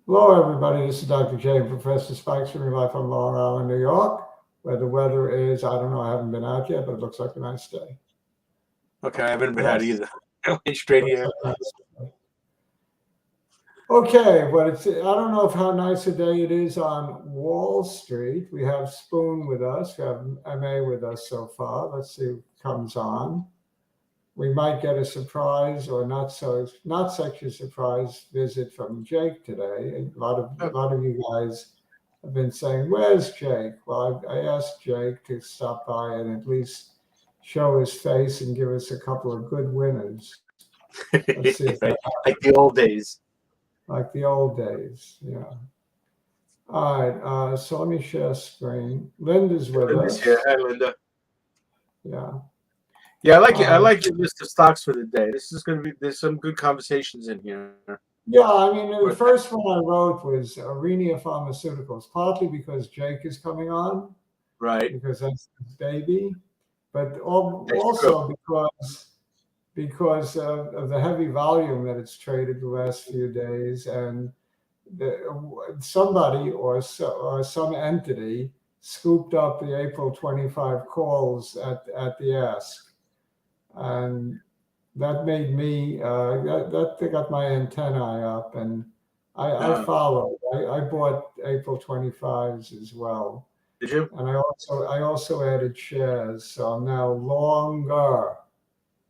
Hello, everybody. This is Dr. J, Professor Spikes from Real Life on Long Island, New York, where the weather is, I don't know, I haven't been out yet, but it looks like a nice day. Okay, I haven't been out Yes, either. I went straight looks here. like a nice day. Okay, but I don't know if how nice a day it is on Wall Street. We have Spoon with us, we have MA with us so far. Let's see who comes on. We might get a surprise or not such a surprise visit from Jake today. A lot of you guys have been saying, "Where's Jake?" Well, I asked Jake to stop by and at least show his face and give us a couple of good winners. Let's see if that Right, like the old days. like the old days. Yeah. All right. So let me share screen. Linda's with Linda's here. us. Hi, Linda. Yeah. Yeah, I like it. I Uh, like your list of stocks for the day. This is going to be. There's some good conversations in here. Yeah, I mean, the But, first one I wrote was Arenia Pharmaceuticals, partly because Jake is coming on, right, because that's his baby, but that's true. also because of the heavy volume that it's traded the last few days, and somebody or some entity scooped up the April 25 calls at the ask, and that made me that got my antennae up, and I Uh, followed. I bought April 25s as well, did you? and I also added shares, so I'm now longer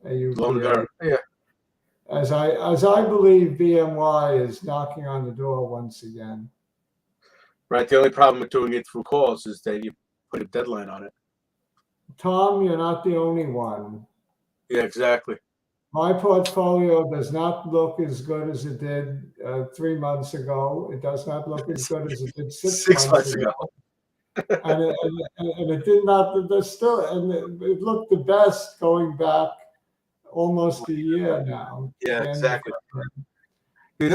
AUPA. Longer. Yeah. As I believe BMY is knocking on the door once again. Right. The only problem with doing it through calls is that you put a deadline on it. Tom, you're not the only one. Yeah, exactly. My portfolio does not look as good as it did 3 months ago. It does not look as good as it did six 6 months months ago. ago. And it did not, there's still, and it looked the best going back almost a year now, Yeah, January. exactly.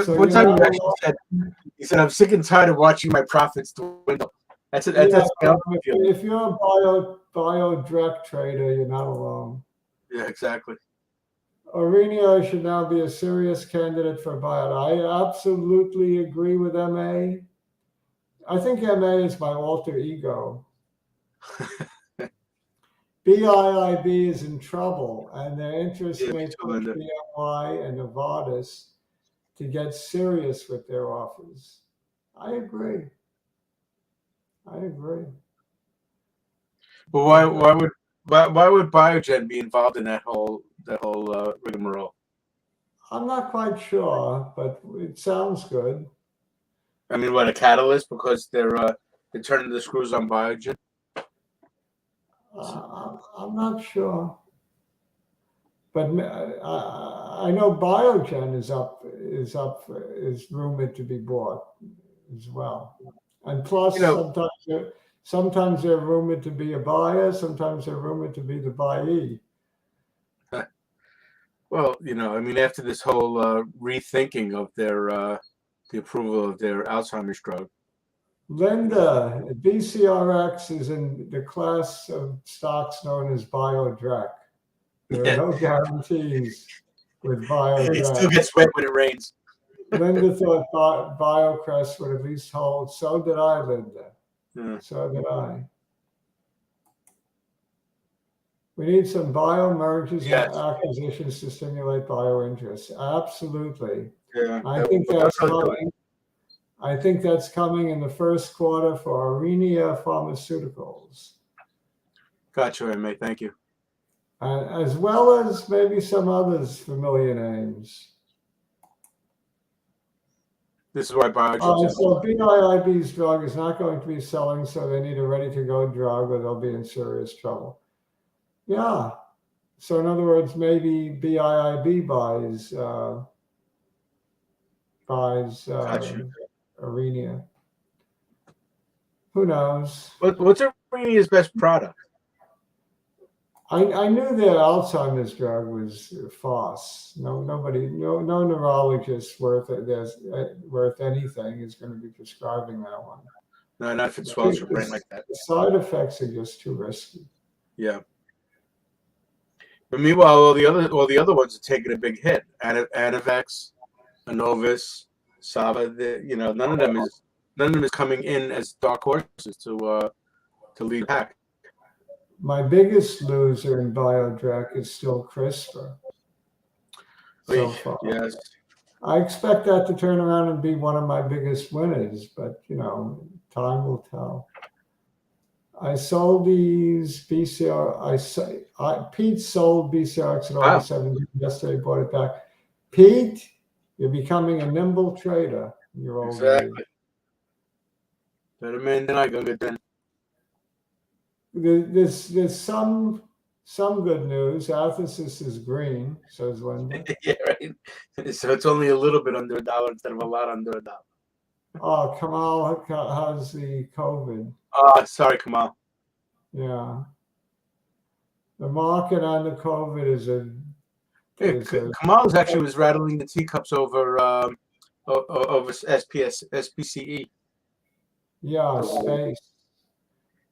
So One you're time not you actually alone. said, "I'm sick and tired of watching my profits dwindle." That's it. Yeah, That's my own feeling. if you're a bio direct trader, you're not alone. Yeah, exactly. Aurelio should now be a serious candidate for buyout. I absolutely agree with MA. I think MA is my alter ego. BIIB is in trouble, and their interest Yeah, me may too, push Linda. BMY and Novartis to get serious with their offers. I agree. I agree. But why But why would why would Biogen be involved in that whole rigmarole? I'm not quite sure, but it sounds good. I mean, what, a catalyst because they're turning the screws on Biogen? I'm not sure, but I know Biogen is rumored to be bought as well, and You plus know, sometimes they're rumored to be a buyer, sometimes they're rumored to be the buyee. well, I mean, after this whole rethinking of the approval of their Alzheimer's drug, Linda, BCRX is in the class of stocks known as Biotech. There are yeah, no guarantees with it still Biotech. gets wet when it rains. Linda thought BioCrest would at least hold. So did I, Linda. Yeah. So did I. We need some bio mergers and Yes, acquisitions to stimulate bio interest. Absolutely. yeah, I think that's that's how I do it. coming. I think that's coming in the first quarter for Arenia Pharmaceuticals, Gotcha, MA. Thank you. as well as maybe some others familiar names. This is why Biogen's in. So BIIB's drug is not going to be selling, so they need a ready-to-go drug, or they'll be in serious trouble. Yeah. So in other words, maybe BIIB buys Gotcha. Arenia. Who knows? What's Arenia's best product? I knew their Alzheimer's drug was a farce. No neurologist worth anything is going to be prescribing that one. No, not if it I swells think your brain like that. the side effects are just too risky. Yeah. But meanwhile, all the other ones are taking a big hit. Anavex, Anovis, Sava, none of them is coming in as dark horses to lead the pack. My biggest loser in Biotech is still CRISPR so far. Yes. I expect that to turn around and be one of my biggest winners, but time will tell. I sold these BCR. Pete sold BCRX at over 17 yesterday. Bought it back. Pete, you're becoming a nimble trader. You're Exactly. Better man than I go get then. There's some good news. Athesis is green, says Linda. Yeah, right. So it's only a little bit under $1 instead of a lot under $1. Oh, Kamal has the COVID. Oh, sorry, Kamal. Yeah. The market on the COVID Kamal actually was rattling the teacups over SPCE. Yeah, space.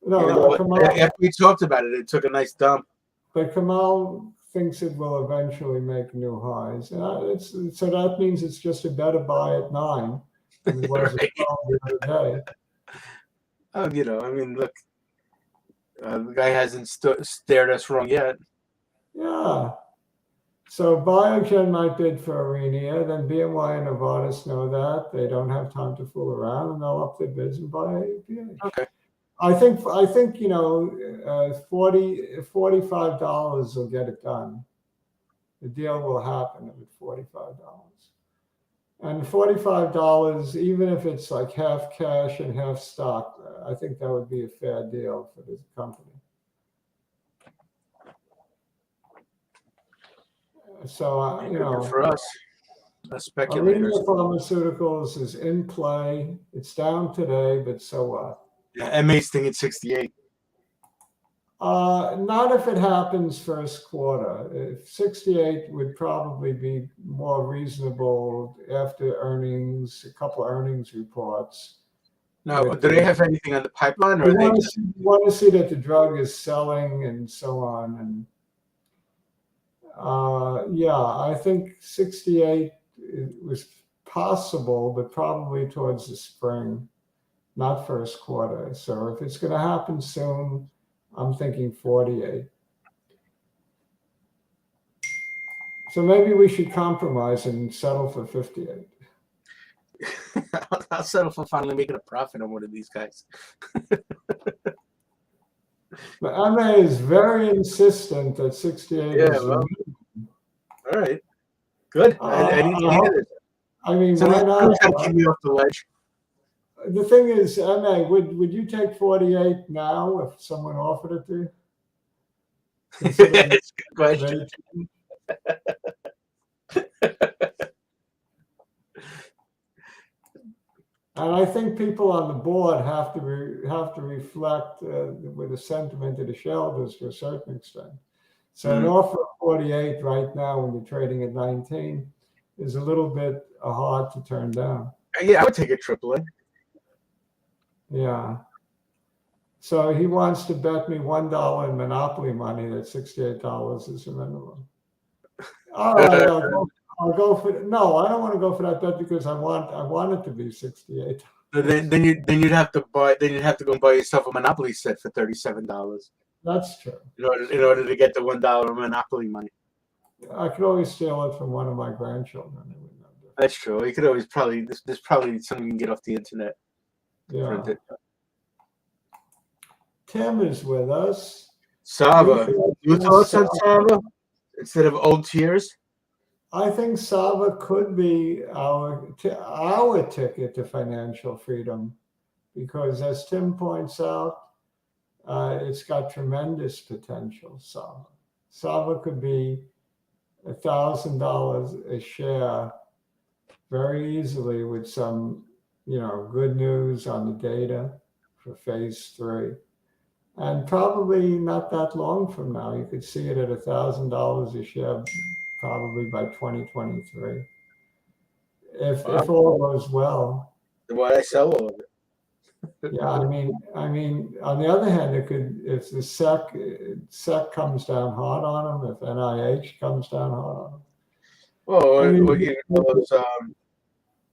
No, after we talked about it, it took a nice dump. But Kamal thinks it will eventually make new highs. So that means it's just a better buy at 9 than it was at 12 the other day. Oh, I mean, look, the guy hasn't stared us wrong yet. Yeah. So Biogen might bid for Arenia, then BMY and Novartis know that. They don't have time to fool around, and they'll up their bids and buy APH. Okay. I think $45 will get it done. The deal will happen at $45. And $45, even if it's like half cash and half stock, I think that would be a fair deal for this company. So, for us, speculators. Arena Pharmaceuticals is in play. It's down today, but so what? Yeah, MA's thing at 68. Not if it happens first quarter. If 68 would probably be more reasonable after earnings, a couple of earnings reports. Now, do they have anything on the pipeline, or want to see that the drug is selling and so on? And I think 68 was possible, but probably towards the spring, not first quarter. So if it's going to happen soon, I'm thinking 48. So maybe we should compromise and settle for 58. I'll settle for finally making a profit on one of these guys. But MA is very insistent that 68 is all right. Good. I didn't hear this. I mean, so why not? Keep me off the ledge. The thing is, MA, would you take 48 now if someone offered it to you? That's a good question. And I think people on the board have to reflect with the sentiment of the shareholders to a certain extent. So an offer of 48 right now when you're trading at 19 is a little bit hard to turn down. Yeah, I would take a AAA. Yeah. So he wants to bet me $1 in monopoly money that $68 is the minimum. All right, I'll go for it. No, I don't want to go for that bet because I want it to be 68. Then you'd have to buy. Then you'd have to go and buy yourself a Monopoly set for $37. That's true. In order to get the $1 Monopoly money. I could always steal it from one of my grandchildren. That's true. You could always probably there's probably something you can get off the internet. Yeah. Tim is with us. Sava. Your thoughts on Sava instead of old tears? I think Sava could be our ticket to financial freedom because, as Tim points out, it's got tremendous potential. Sava could be $1,000 a share very easily with some, good news on the data for phase 3. And probably not that long from now, you could see it at $1,000 a share, probably by 2023. If all goes well. Why I sell all of it? Yeah, I mean, on the other hand, it could, if the SEC comes down hard on them, if NIH comes down hard on them. Well,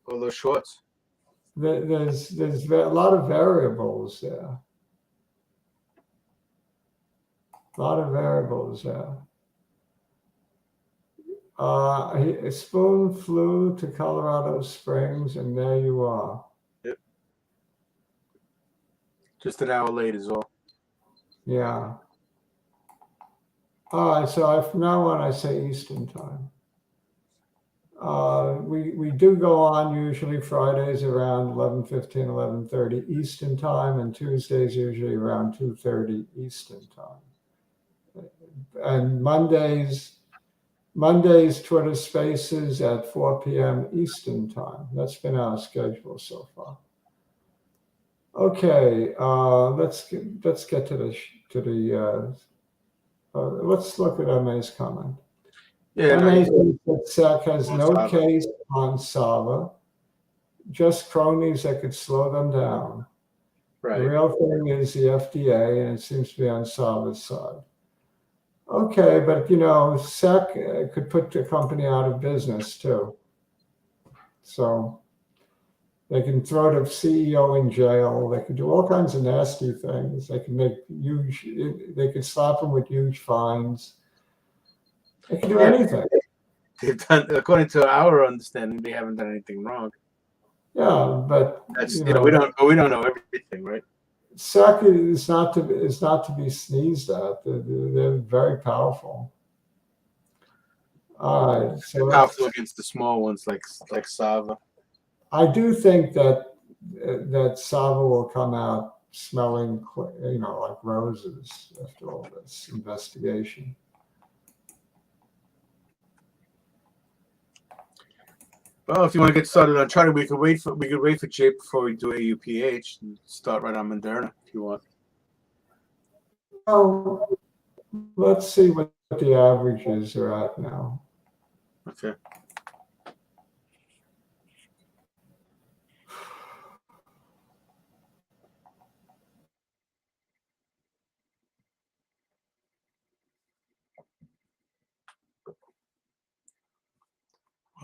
all those shorts. There's a lot of variables there. A lot of variables there. Spoon flew to Colorado Springs, and there you are. Yep. Just an hour late is all. Yeah. All right, so from now on, I say Eastern time. We do go on usually Fridays around 11:15, 11:30 Eastern time, and Tuesdays usually around 2:30 Eastern time. And Mondays, Twitter Spaces at 4 p.m. Eastern time. That's been our schedule so far. Okay, let's get to the let's look at MA's comment. Yeah, MA says that SEC has no case on Sava, just cronies that could slow them down. right. The real thing is the FDA, and it seems to be on Sava's side. Okay, but SEC could put the company out of business too. So they can throw the CEO in jail. They could do all kinds of nasty things. They can they could slap them with huge fines. They can do anything. They've done, according to our understanding, they haven't done anything wrong. Yeah, but That's we don't know everything, right? SEC is not to be sneezed at. They're very powerful. All right, so powerful against the small ones like Sava. I do think that Sava will come out smelling, like roses after all this investigation. Well, if you want to get started on charting, we could wait for Jay before we do AUPH and start right on Moderna if you want. Well, let's see what the averages are at now. Okay.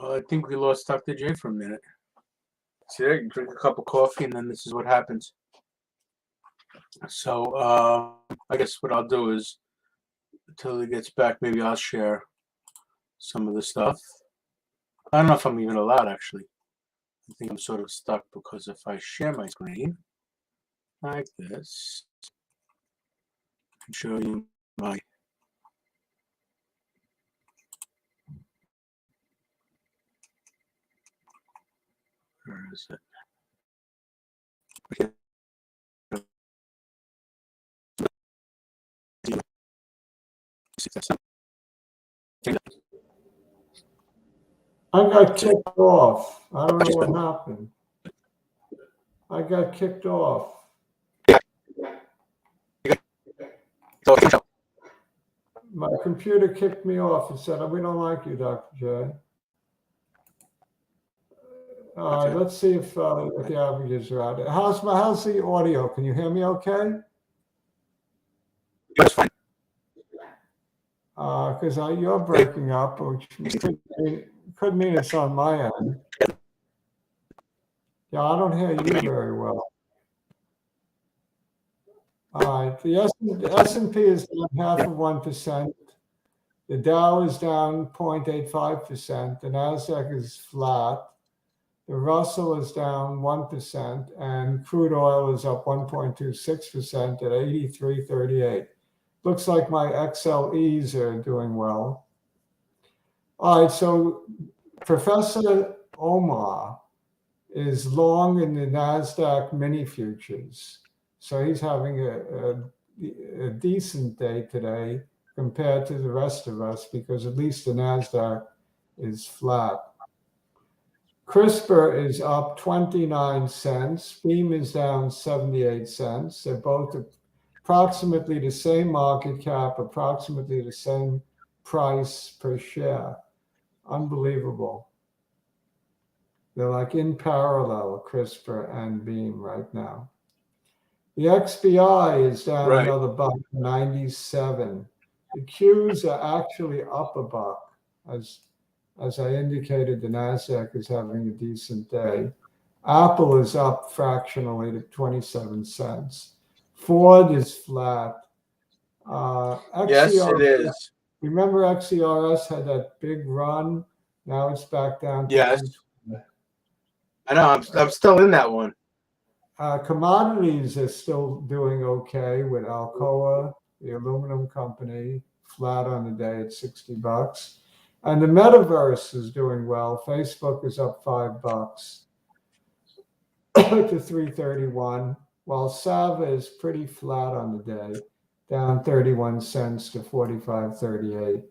Well, I think we lost Dr. J for a minute. See there, you drink a cup of coffee, and then this is what happens. So I guess what I'll do is, until he gets back, maybe I'll share some of the stuff. I don't know if I'm even allowed, actually. I think I'm sort of stuck because if I share my screen like this, I can show you my... Where is it? Okay. I got kicked off. I don't know what happened. I got kicked off. My computer kicked me off. It said, "We don't like you, Dr. J." Let's see if what the averages are out. How's the audio? Can you hear me okay? That's fine. Because you're breaking up, which could mean it's on my end. Yeah, I don't hear you very well. All right, the S&P is down 0.5%. The Dow is down 0.85%. The Nasdaq is flat. The Russell is down 1%, and crude oil is up 1.26% at 83.38. Looks like my XLEs are doing well. All right, so Professor Omar is long in the NASDAQ mini futures. So he's having a decent day today compared to the rest of us because at least the NASDAQ is flat. CRISPR is up 29 cents. Beam is down 78 cents. They're both approximately the same market cap, approximately the same price per share. Unbelievable. They're like in parallel, CRISPR and Beam right now. The XBI is down another $1.97. The Qs are actually up $1, As I indicated, the NASDAQ is having a decent day. Apple is up fractionally to 27 cents. Ford is flat. Yes, it XCRS, is. remember XCRS had that big run? Now it's back down to Yes. 220. I know. I'm still in that one. Commodities are still doing okay with Alcoa, the aluminum company, flat on the day at $60. And the metaverse is doing well. Facebook is up $5 to 331, while Sava is pretty flat on the day, down 31 cents to 45.38.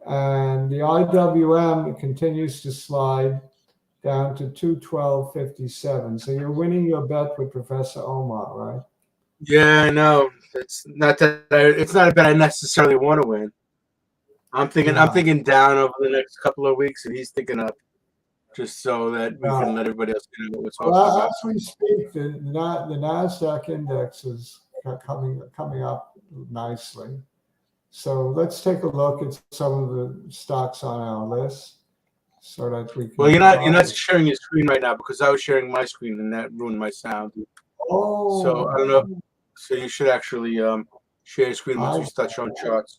And the IWM continues to slide down to 212.57. So you're winning your bet with Professor Omar, right? Yeah, I know. It's not that it's not a bet I necessarily want to win. I'm thinking down over the next couple of weeks, and he's thinking up, just so that we can let everybody else know what we're talking Well, about. as we speak, the NASDAQ index is coming up nicely. So let's take a look at some of the stocks on our list so that we can. Well, you're not sharing your screen right now because I was sharing my screen and that ruined my sound. Oh. So I don't know. So you should actually share your screen once you start showing charts.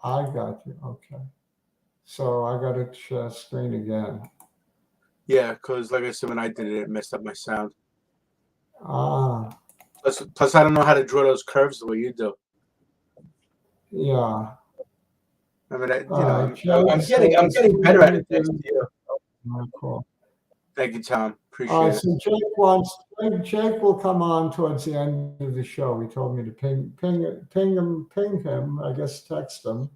I got you. Okay. So I got to share screen again. Yeah, because like I said, when I did it, it messed up my sound. Ah. Plus, I don't know how to draw those curves the way you do. Yeah. I mean, I'm getting better at it next year. Cool. Thank you, Tom. Appreciate it. So Jake will come on towards the end of the show. He told me to ping him. I guess text him.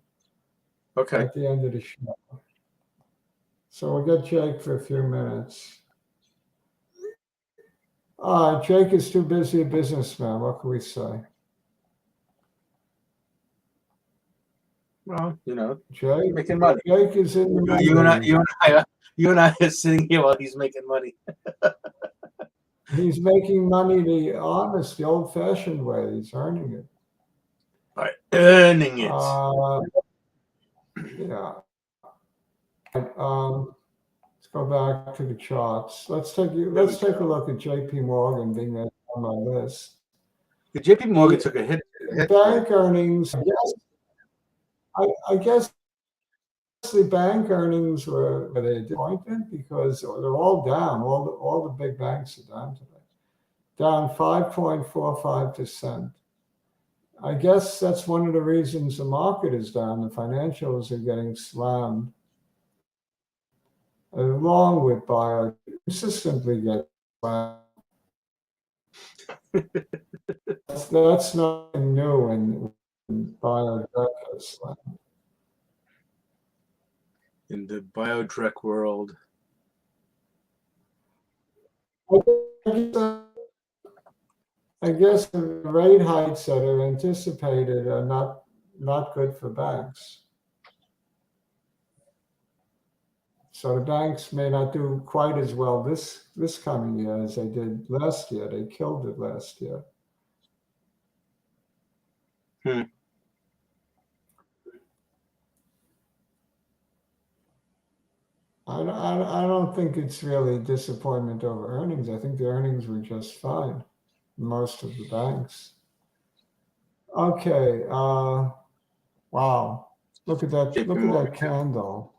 Okay. At the end of the show. So we'll get Jake for a few minutes. Jake is too busy a businessman. What can we say? Well, Jake, making money. Jake is in the you and I are sitting here while he's making money. He's making money the honest, the old-fashioned way. He's earning it. By earning it. Yeah. Let's go back to the charts. Let's take a look at JP Morgan being on my list. The JP Morgan took a hit. Bank earnings. I guess the bank earnings were they disappointed because they're all down. All the big banks are down today. Down 5.45%. I guess that's one of the reasons the market is down. The financials are getting slammed, along with bio consistently get slammed. That's nothing new in Biotech has slammed. In the Biotech world. I guess the rate hikes that are anticipated are not good for banks. So the banks may not do quite as well this coming year as they did last year. They killed it last year. I don't think it's really a disappointment over earnings. I think the earnings were just fine. Most of the banks. Okay. Wow. Look at that. Look at that candle.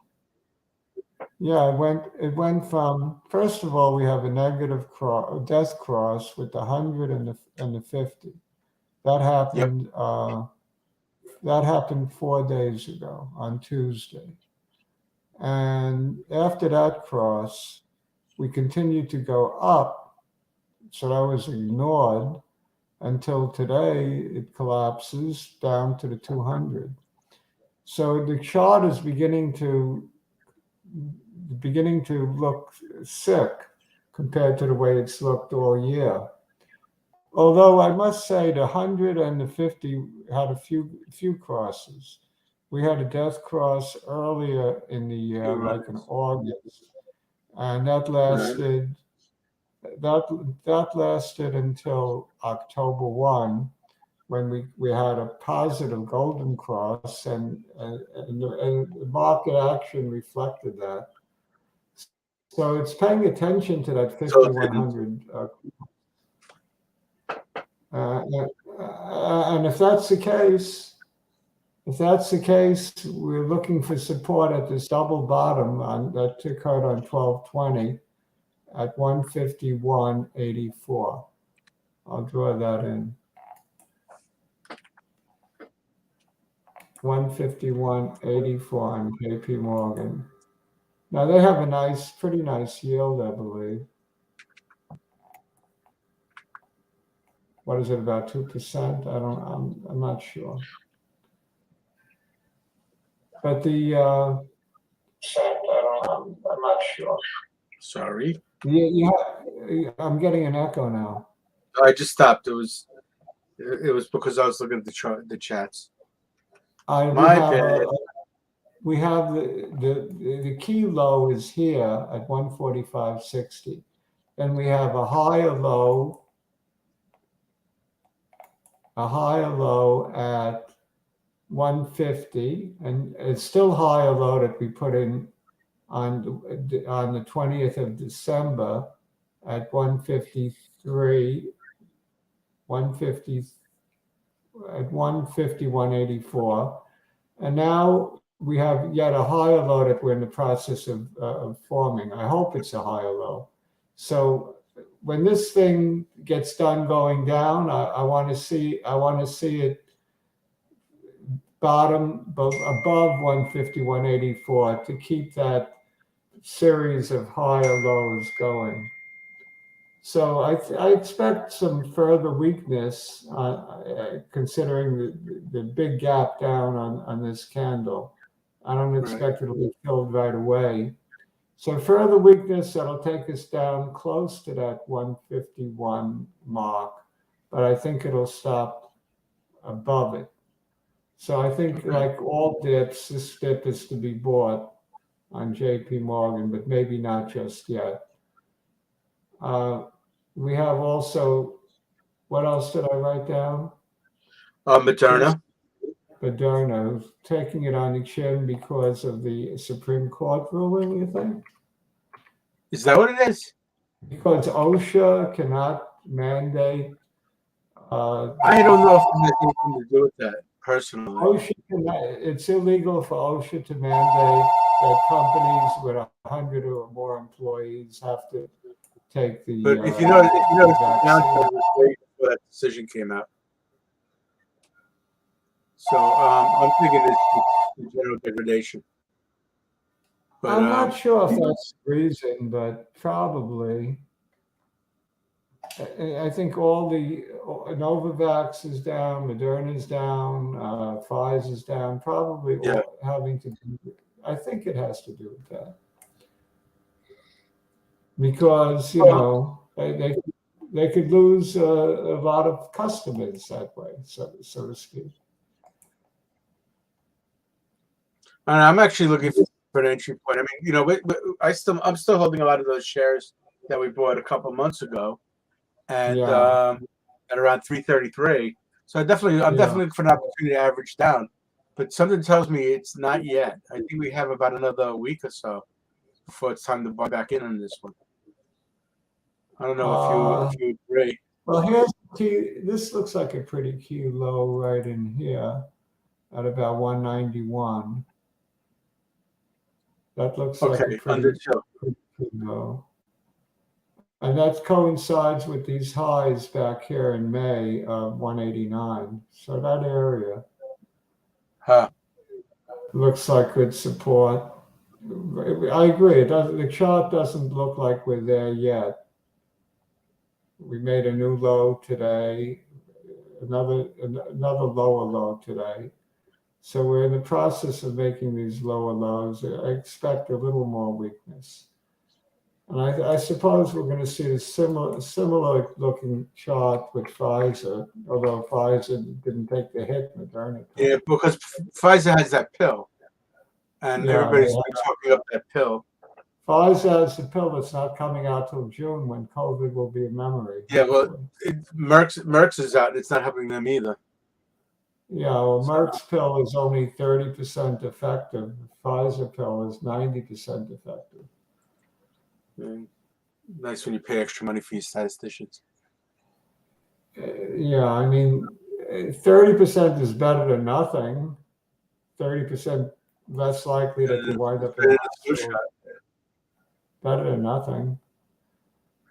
Yeah, it went from, first of all, we have a negative death cross with the 100 and the 50. That happened. That happened 4 days ago on Tuesday. And after that cross, we continued to go up. So that was ignored until today it collapses down to the 200. So the chart is beginning to look sick compared to the way it's looked all year. Although I must say the 100 and the 50 had a few crosses. We had a death cross earlier in the year, like in August, and that lasted until October 1, when we had a positive golden cross, and the market action reflected that. So it's paying attention to that So 5,100. And if that's the case, we're looking for support at this double bottom on that took out on 1220 at 151.84. I'll draw that in. 151.84 on JP Morgan. Now they have a pretty nice yield, I believe. What is it, about 2%? I'm not sure. But I'm not sure. sorry, I'm getting an echo now. I just stopped. It was because I was looking at the chats. We have the key low is here at 145.60. Then we have a higher low at 150, and it's still higher low that we put in on the 20th of December at 153, 150 at 151.84, and now we have yet a higher low that we're in the process of forming. I hope it's a higher low. So when this thing gets done going down, I want to see it bottom above 151.84 to keep that series of higher lows going. So I expect some further weakness, considering the big gap down on this candle. I don't expect it'll be filled right away. So further weakness that'll take us down close to that 151 mark, but I think it'll stop above it. So I think, like all dips, this dip is to be bought on JP Morgan, but maybe not just yet. We have also, what else did I write down? Moderna. Moderna, who's taking it on the chin because of the Supreme Court ruling, you think? Is that what it is? Because OSHA cannot mandate. I don't know if it has anything to do with that, personally. It's illegal for OSHA to mandate that companies with 100 or more employees have to take the. But if you know, that decision came out. So I'm thinking it's general degradation. But, I'm not sure if that's the reason, but probably. I think all the Novavax is down, Moderna is down, Pfizer is down, probably all having to do. I think it has to do with that, because they could lose a lot of customers that way, so to speak. And I'm actually looking for an entry point. I mean, I'm still holding a lot of those shares that we bought a couple months ago, and at around 333. So I'm definitely looking for an opportunity to average down, but something tells me it's not yet. I think we have about another week or so before it's time to buy back in on this one. I don't know if you agree. Well, this looks like a pretty key low right in here at about 191. That looks like a pretty key low. And that coincides with these highs back here in May of 189. So that area looks like good support. I agree. The chart doesn't look like we're there yet. We made a new low today, another lower low today. So we're in the process of making these lower lows. I expect a little more weakness. And I suppose we're going to see a similar looking chart with Pfizer, although Pfizer didn't take the hit. Moderna. Yeah, because Pfizer has that pill, and everybody's been talking up that pill. Pfizer has the pill that's not coming out till June, when COVID will be a memory. Yeah, well, Merck's is out. It's not helping them either. Yeah, well, Merck's pill is only 30% effective. Pfizer pill is 90% effective. Nice when you pay extra money for your statisticians. Yeah, I mean, 30% is better than nothing. 30% less likely that you wind up in the hospital. Better than nothing.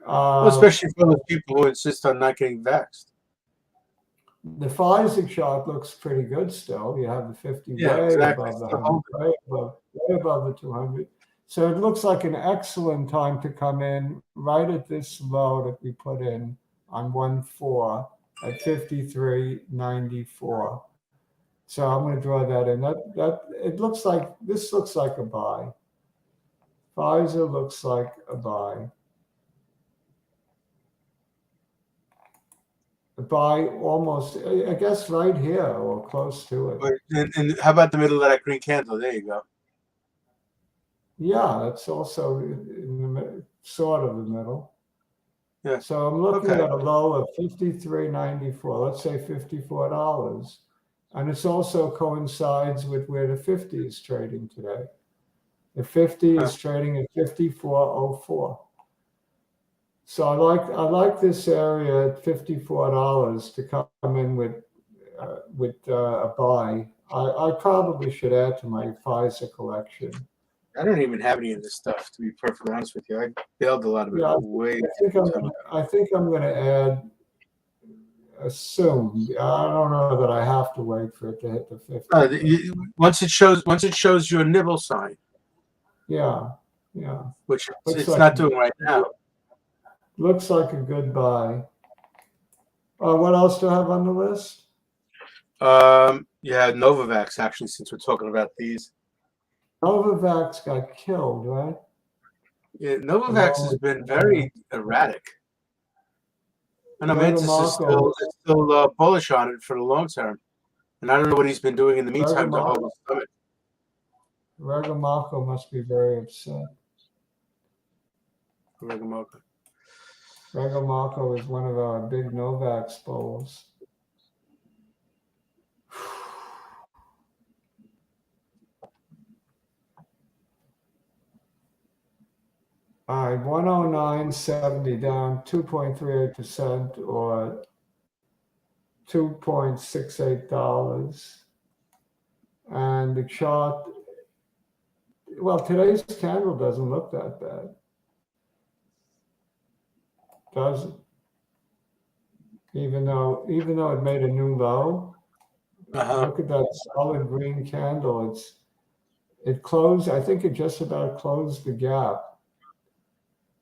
Well, especially for those people who insist on not getting vaxxed. The Pfizer shot looks pretty good still. You have the 50 Yeah, way exactly. above the 100, way above the 200. So it looks like an excellent time to come in right at this low that we put in on 1/4 at 53.94. So I'm going to draw that in. That it looks like this looks like a buy. Pfizer looks like a buy. Buy almost, I guess, right here or close to it. And how about the middle of that green candle? There you go. Yeah, it's also in the sort of the middle. Yeah. So I'm looking at a low of 53.94. Let's say $54, and it's also coincides with where the 50 is trading today. The 50 is trading at 54.04. So I like this area at $54 to come in with a buy. I probably should add to my Pfizer collection. I don't even have any of this stuff, to be perfectly honest with you. I bailed a lot of it way. I think I'm going to add soon. I don't know that I have to wait for it to hit the 50. Once it shows you a nibble sign. Yeah. Which it's like not doing right now. Looks like a good buy. What else do I have on the list? Yeah, Novavax, actually, since we're talking about these. Novavax got killed, right? Yeah, Novavax has been very erratic. I know Mantis is still bullish on it for the long term. And I don't know what he's been doing in the meantime to hold his stomach. Regamako must be very upset. Regamako is one of our big Novavax bulls. All right, 109.70 down 2.38% or $2.68. And the chart, well, today's candle doesn't look that bad. Does it? Even though it made a new low. Look at that solid green candle. It closed, I think it just about closed the gap.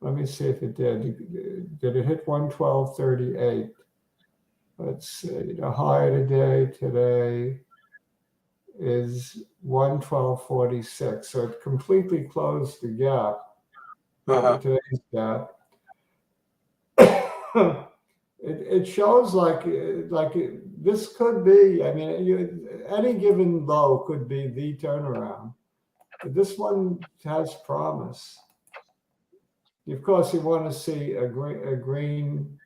Let me see if it did. Did it hit 112.38? Let's see. The high today is 112.46. So it completely closed the gap. Today's gap. It shows like this could be. I mean, any given low could be the turnaround. But this one has promise. Of course, you want to see a green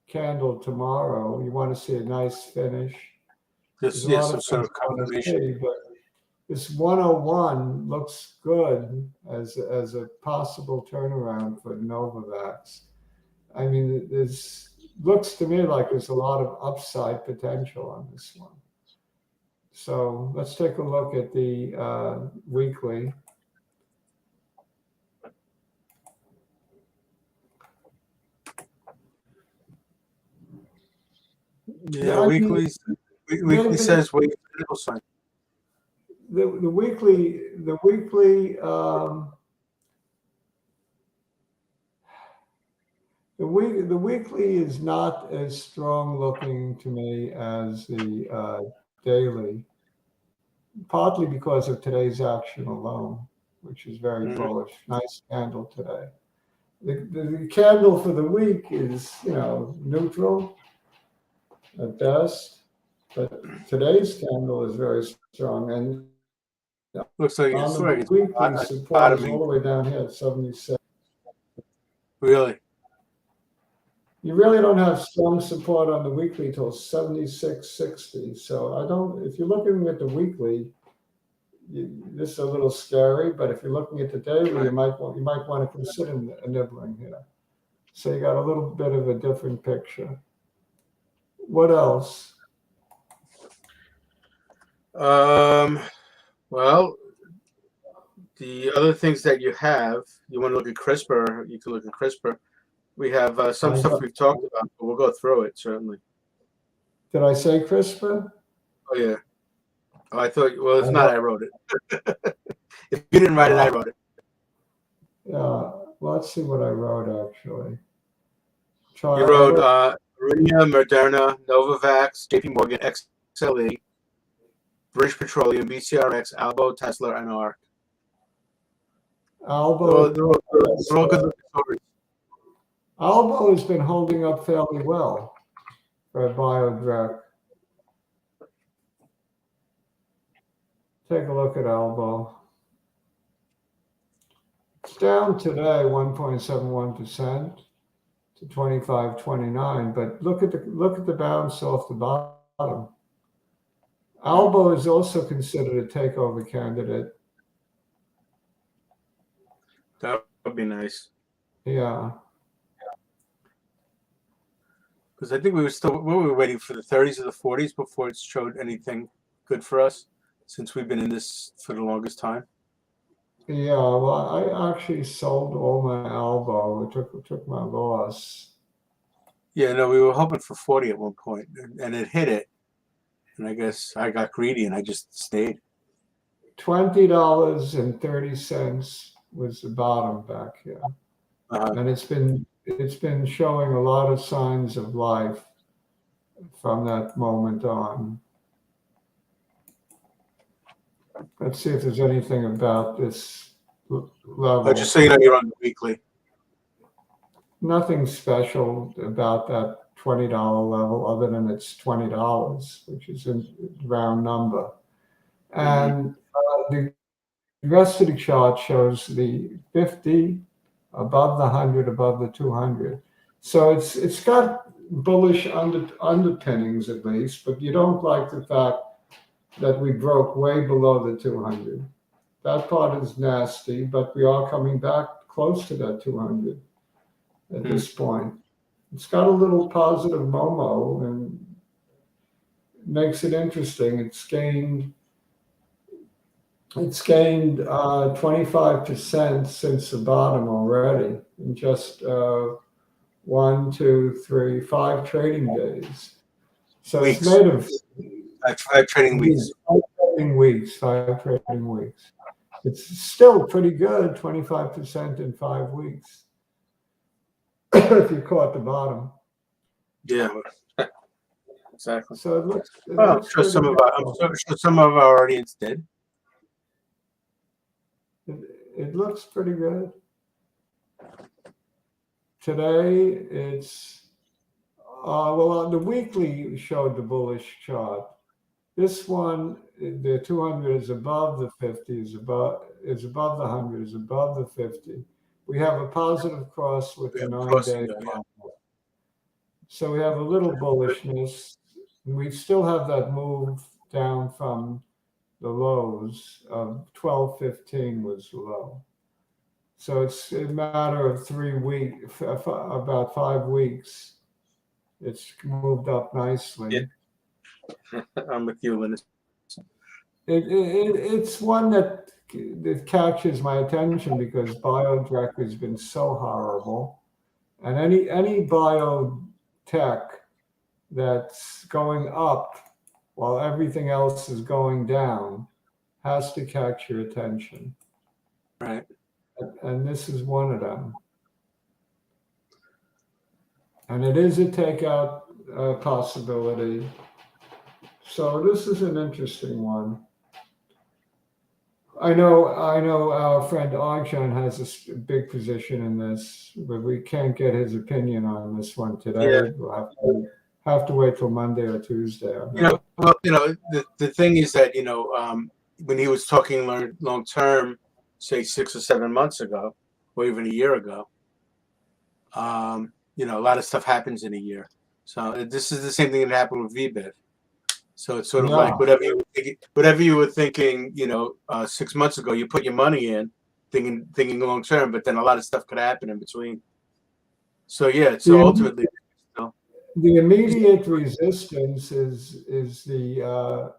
candle tomorrow. You want to see a nice finish. Just some sort of confirmation. But this 101 looks good as a possible turnaround for Novavax. I mean, this looks to me like there's a lot of upside potential on this one. So let's take a look at the weekly. Yeah, weekly says wait for the nibble sign. The weekly is not as strong looking to me as the daily, partly because of today's action alone, which is very bullish. Nice candle today. The candle for the week is, neutral at best, but today's candle is very strong. And looks like on the weekly support is all the way down here at 76. Really? You really don't have strong support on the weekly till 76.60. So I don't. If you're looking at the weekly, this is a little scary. But if you're looking at the daily, Right. you might want to consider nibbling here. So you got a little bit of a different picture. What else? Well, the other things that you want to look at CRISPR, you can look at CRISPR. We have some stuff we've talked about, but we'll go through it, certainly. Did I say CRISPR? Oh, yeah. Oh, I thought, well, it's not I wrote it. If you didn't write it, I wrote it. Yeah. Well, let's see what I wrote, actually. You wrote Aurinia, Moderna, Novavax, JP Morgan, XLE, British Petroleum, BCRX, Albo, Tesla, and ARC. Albo. They're all good stories. Albo has been holding up fairly well for Biotech. Take a look at Albo. It's down today 1.71% to 25.29, but look at the bounce off the bottom. Albo is also considered a takeover candidate. That would be nice. Yeah. Because I think we were waiting for the 30s or the 40s before it showed anything good for us, since we've been in this for the longest time. Yeah, well, I actually sold all my Albo. It took my loss. Yeah, no, we were hoping for 40 at one point, and it hit it. And I guess I got greedy and I just stayed. $20.30 was the bottom back here, and it's been showing a lot of signs of life from that moment on. Let's see if there's anything about this level. Just so you know, you're on the weekly. Nothing special about that $20 level other than it's $20, which is a round number. And the rest of the chart shows the 50 above the 100, above the 200. So it's got bullish underpinnings at least, but you don't like the fact that we broke way below the 200. That part is nasty, but we are coming back close to that 200 at this point. It's got a little positive Momo and makes it interesting. It's gained 25% since the bottom already in just 1, 2, 3, 5 trading days. So weeks. It's made of 5 trading weeks. 5 trading weeks. It's still pretty good, 25% in 5 weeks. If you caught the bottom. Yeah, exactly. So it looks I'm sure some of our audience did. It looks pretty good. Today it's the weekly showed the bullish chart. This one, the 200 is above the 50, is above the 100, is above the 50. We have a positive cross with the 9-day. So we have a little bullishness. We still have that move down from the lows of 12.15 was the low. So it's a matter of 3 weeks, about 5 weeks. It's moved up nicely. Yeah. I'm with you, Linus. It's one that catches my attention because Biotech has been so horrible, and any biotech that's going up while everything else is going down has to catch your attention. Right. And this is one of them. And it is a takeout possibility. So this is an interesting one. I know our friend Arjan has a big position in this, but we can't get his opinion on this one today. Yeah. We'll have to wait till Monday or Tuesday. The thing is that, when he was talking long term, say 6 or 7 months ago, or even a year ago, a lot of stuff happens in a year. So this is the same thing that happened with VBIT. So it's sort of like Yeah. whatever you were thinking, 6 months ago, you put your money in, thinking long term, but then a lot of stuff could happen in between. So yeah, so The, ultimately, the immediate resistance is the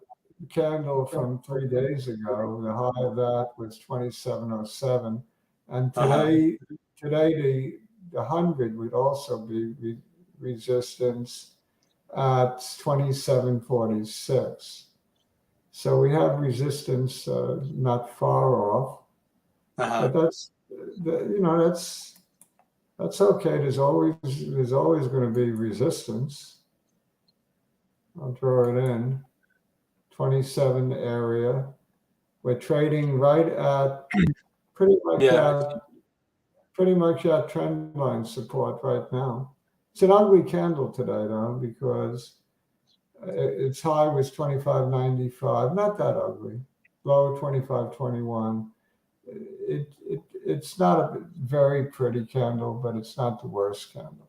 candle from 3 days ago. The high of that was 2707, and today the 100 would also be resistance at 2746. So we have resistance not far off, but that's okay. There's always going to be resistance. I'll draw it in 27 area. We're trading right at pretty much yeah, at pretty much at trend line support right now. It's an ugly candle today though, because its high was 25.95. Not that ugly. Low 25.21. It's not a very pretty candle, but it's not the worst candle.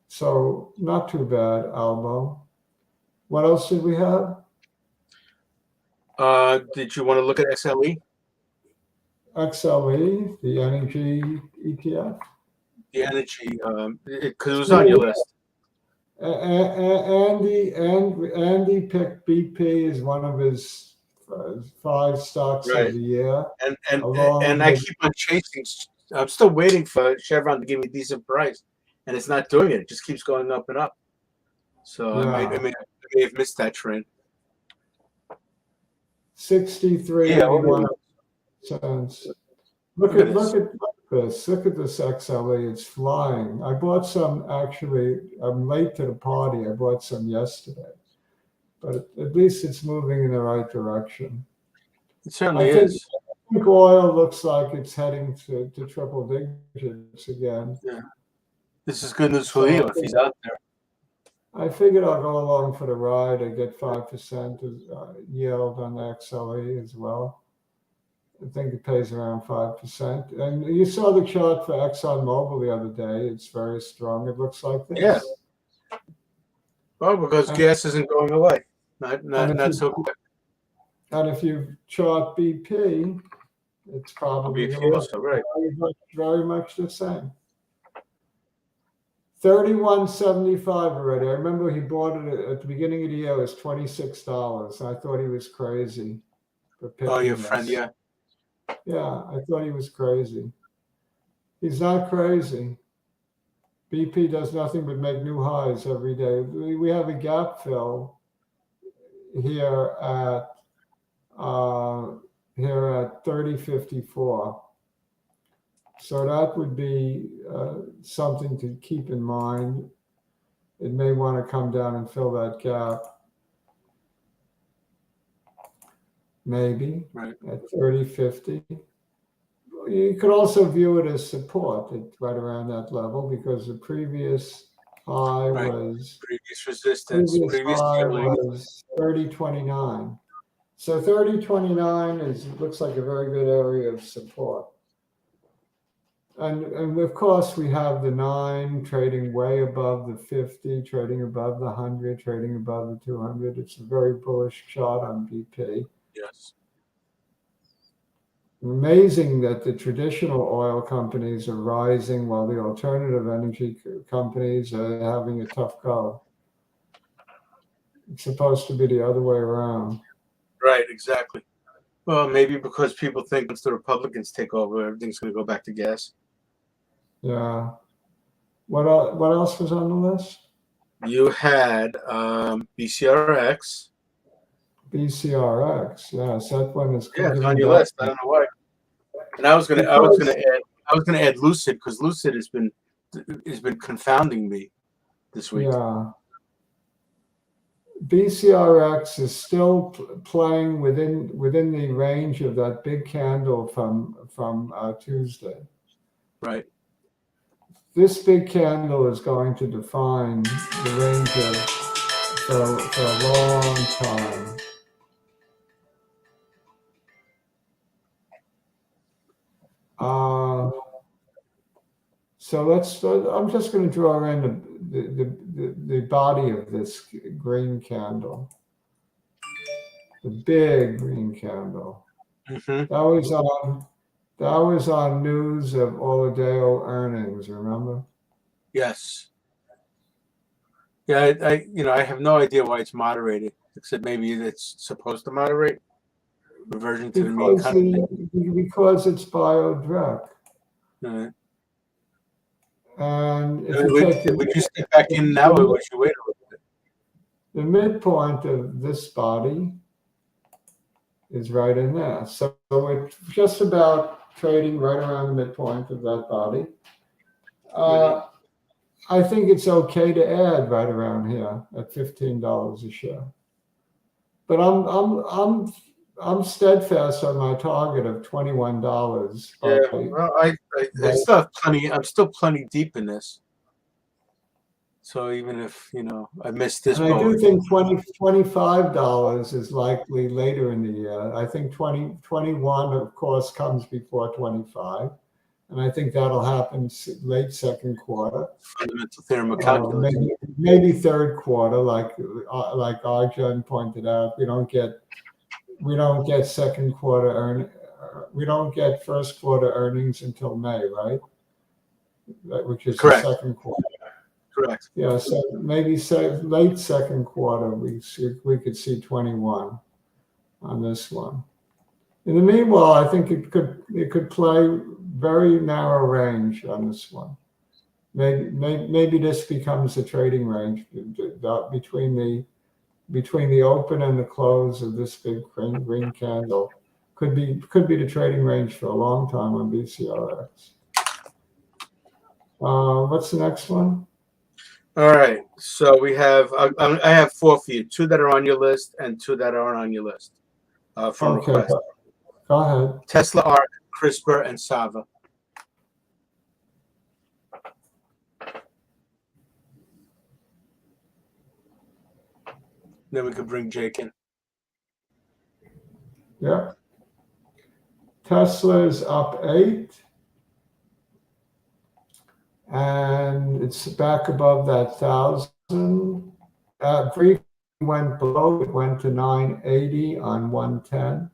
So not too bad, Albo. What else did we have? did you want to look at XLE? XLE, the energy ETF. The energy, because it was on your list. Andy picked BP as one of his 5 stocks Right. of the year. And I keep on chasing. I'm still waiting for Chevron to give me a decent price, and it's not doing it. It just keeps going up and up. So Yeah. I may have missed that train. 63.81 cents. Look at this. this. Look at this XLE. It's flying. I bought some actually. I'm late to the party. I bought some yesterday, but at least it's moving in the right direction. It certainly I is. think oil looks like it's heading to triple digits again. Yeah. This is good news for Leo if he's out there. I figured I'll go along for the ride. I get 5% yield on the XLE as well. I think it pays around 5%. And you saw the chart for ExxonMobil the other day. It's very strong. It looks like this. Yeah. Well, because gas isn't going away. Not so quick. And if you chart BP, it's probably BP also, right. very much the same. 31.75 already. I remember he bought it at the beginning of the year. It was $26. I thought he was crazy for picking Oh, your this. friend, yeah. Yeah, I thought he was crazy. He's not crazy. BP does nothing but make new highs every day. We have a gap fill here at 30.54. So that would be something to keep in mind. It may want to come down and fill that gap. Maybe right at 30.50. You could also view it as support at right around that level because the previous high was previous resistance, previous ceiling. was 30.29. So 30.29 looks like a very good area of support. And of course we have the 9 trading way above the 50, trading above the 100, trading above the 200. It's a very bullish chart on BP. Yes. Amazing that the traditional oil companies are rising while the alternative energy companies are having a tough go. It's supposed to be the other way around. Right, exactly. Well, maybe because people think once the Republicans take over, everything's going to go back to gas. Yeah. What else was on the list? You had BCRX. BCRX. Yes, that one is. Yeah, it's on your list. I don't know why. And I was gonna add Lucid because Lucid has been confounding me this week. Yeah. BCRX is still playing within the range of that big candle from Tuesday. Right. This big candle is going to define the range for a long time. So I'm just going to draw in the body of this green candle, the big green candle. Mm-hmm. That was on news of Oladeo earnings. Remember? Yes. Yeah, I have no idea why it's moderated, except maybe it's supposed to moderate, reversion to the mean constant. Because it's Biotech. Uh, And if you take would you step back in now, or would you wait a little bit? the midpoint of this body is right in there. So it's just about trading right around the midpoint of that body. I think it's okay to add right around here at $15 a share. But I'm steadfast on my target of $21. Yeah, well, I still have plenty. I'm still plenty deep in this. So even if I missed this And I boat, do think $25 is likely later in the year. I think 21, of course, comes before 25. And I think that'll happen late second quarter. fundamental theorem of calculus. Maybe third quarter, like Arjun pointed out. We don't get second quarter we don't get first quarter earnings until May, right? Which is Correct. the second quarter. Correct. Yeah, so maybe late second quarter we could see 21 on this one. In the meanwhile, I think it could play very narrow range on this one. Maybe this becomes a trading range between the open and the close of this big green candle. Could be the trading range for a long time on BCRX. What's the next one? All right. So we have I have 4 for you: 2 that are on your list and 2 that aren't on your list from request. Go ahead. Tesla, ARC, CRISPR, and Sava. Then we could bring Jake in. Yeah. Tesla's up 8. And it's back above that 1,000. Briefly went below. It went to 980 on 110.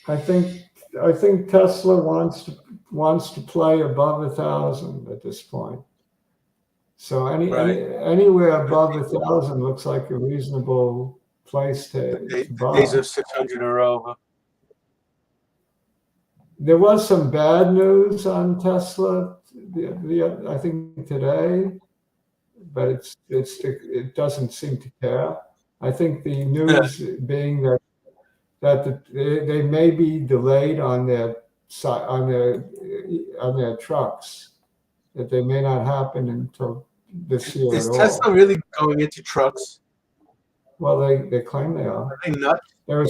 I think Tesla wants to play above 1,000 at this point. So anywhere above 1,000 looks like a reasonable place to buy. Days of 600 in a row. Huh? There was some bad news on Tesla, I think today, but it doesn't seem to care. I think the news being that they may be delayed on their trucks, that they may not happen until this year Is at all. Tesla really going into trucks? Well, they claim they are. Are they nuts? They're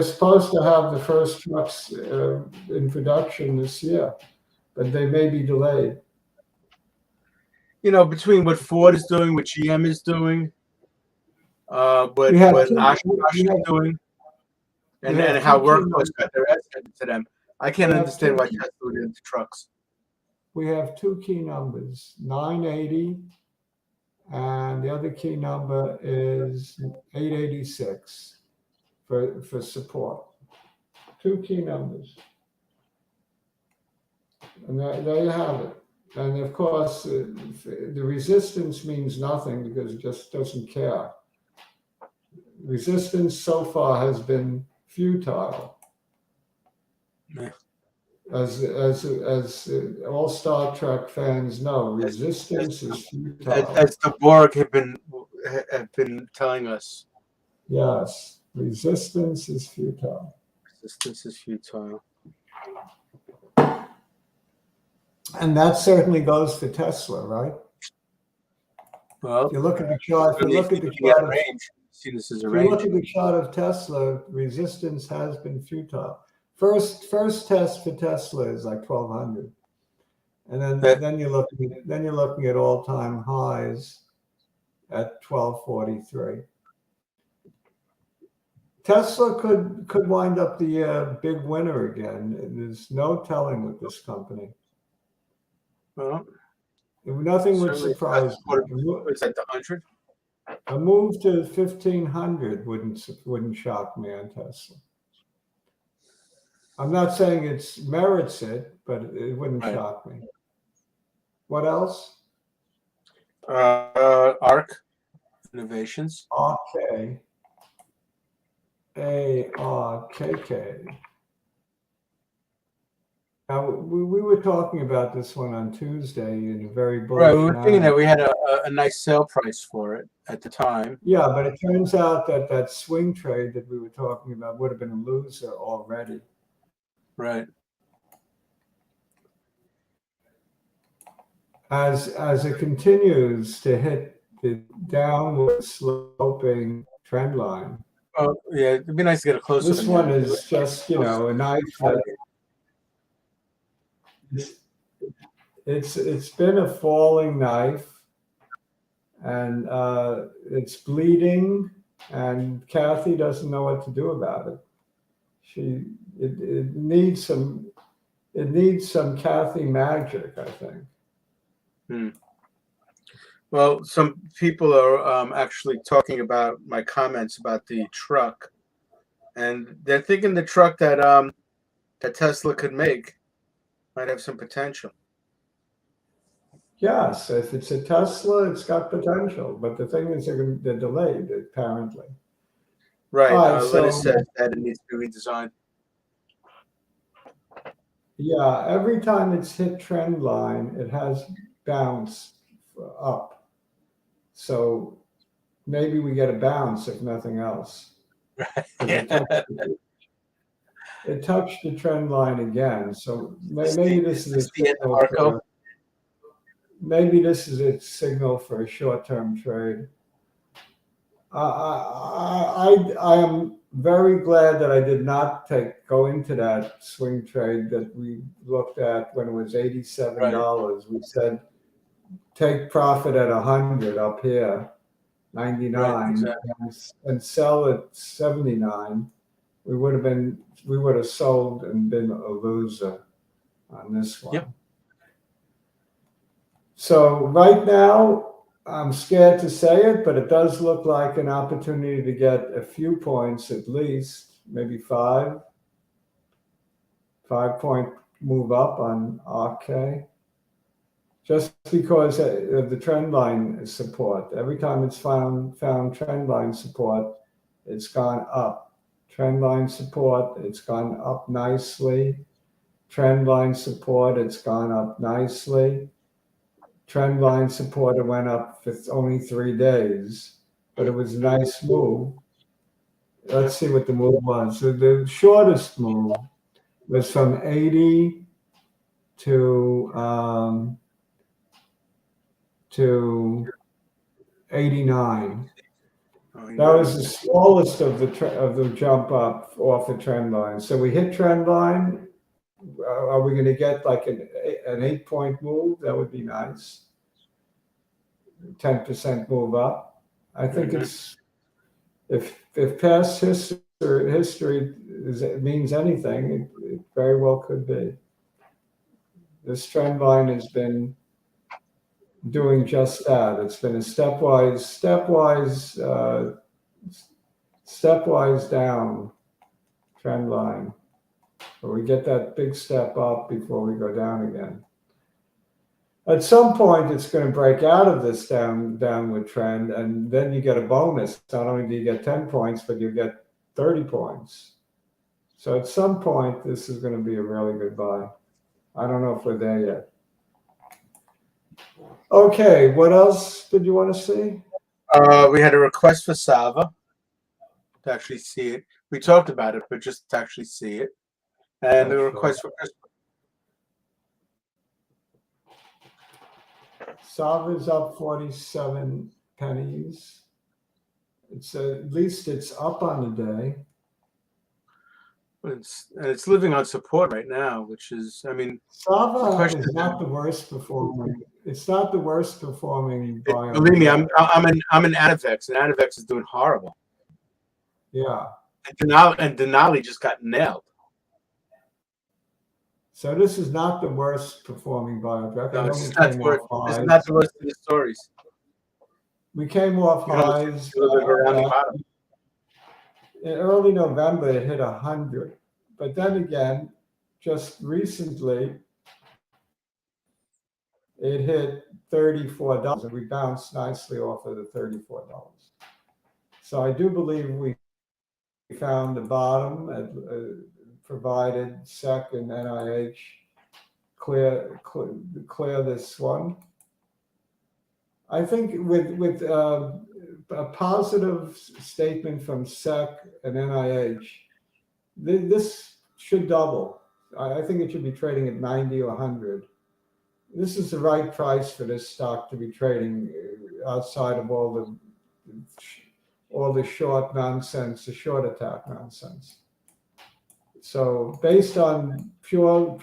supposed to have the first trucks in production this year, but they may be delayed. Between what Ford is doing, what GM is doing, what Oshkosh is doing, and how Workhorse got their ass handed to them, I can't understand why Tesla would get into trucks. We have 2 key numbers, 980, and the other key number is 886 for support. 2 key numbers. And there you have it. And of course, the resistance means nothing because it just doesn't care. Resistance so far has been futile. Yeah. As all Star Trek fans know, resistance is futile. As the Borg have been telling us. Yes, resistance is futile. Resistance is futile. And that certainly goes for Tesla, right? Well, if you look at the chart, see this as a if range. you look at the chart of Tesla, resistance has been futile. First test for Tesla is like 1,200, and then you're looking at all-time highs at 1,243. Tesla could wind up the big winner again. There's no telling with this company. Well, Nothing would certainly, surprise me. it's at the 100. A move to 1500 wouldn't shock me on Tesla. I'm not saying it merits it, but it wouldn't Right. shock me. What else? ARC Innovations. Okay. ARKK. Now, we were talking about this one on Tuesday in a very bullish Right, we were thinking manner. that we had a nice sale price for it at the time. Yeah, but it turns out that swing trade that we were talking about would have been a loser already. Right. As it continues to hit the downward sloping trend line. Oh, yeah, it'd be nice to get a close up. This one is just, a knife that it's been a falling knife, and it's bleeding, and Kathy doesn't know what to do about it. It needs some Kathy magic, I think. Well, some people are actually talking about my comments about the truck, and they're thinking the truck that that Tesla could make might have some potential. Yes, if it's a Tesla, it's got potential, but the thing is, they're delayed apparently. Right. Right, Linus so says that it needs to be redesigned. yeah, every time it's hit trend line, it has bounced up. So maybe we get a bounce if nothing else. Yeah. It touched the trend line again. So maybe this is a signal for, maybe this is a signal for a short-term trade. I am very glad that I did not go into that swing trade that we looked at when it was $87. Right. We said take profit at 100 up here, 99, right, exactly, and sell at 79. We would have sold and been a loser on this one. Yep. So right now, I'm scared to say it, but it does look like an opportunity to get a few points at least, maybe 5-point move up on RK, just because of the trend line support. Every time it's found trend line support, it's gone up. Trend line support, it's gone up nicely. Trend line support, it's gone up nicely. Trend line support, it went up for only 3 days, but it was a nice move. Let's see what the move was. So the shortest move was from 80 to 89. That was the smallest of the jump up off the trend line. So we hit trend line. Are we going to get like an 8-point move? That would be nice. 10% move up. I think it's, if past history means anything, it very well could be. This trend line has been doing just that. It's been a stepwise down trend line. But we get that big step up before we go down again. At some point, it's going to break out of this downward trend, and then you get a bonus. Not only do you get 10 points, but you get 30 points. So at some point, this is going to be a really good buy. I don't know if we're there yet. Okay, what else did you want to see? We had a request for Sava to actually see it. We talked about it, but just to actually see it. And the request for CRISPR. Sava's up 47 pennies. It's at least it's up on the day. It's living on support right now, which is, I mean, Sava is not the worst performing. It's not the worst performing bio. Believe me, I'm in Anavex, and Anavex is doing horrible. Yeah, And Denali just got nailed. So this is not the worst performing Biotech. I No, know this we is not came the off worst. This is highs. not the worst of the stories. We came off You know, it's highs. a little bit of a rounding bottom. In early November, it hit 100. But then again, just recently, it hit $34, and we bounced nicely off of the $34. So I do believe we found the bottom, provided SEC and NIH clear this one. I think with a positive statement from SEC and NIH, this should double. I think it should be trading at 90 or 100. This is the right price for this stock to be trading outside of all the short nonsense, the short attack nonsense. So based on pure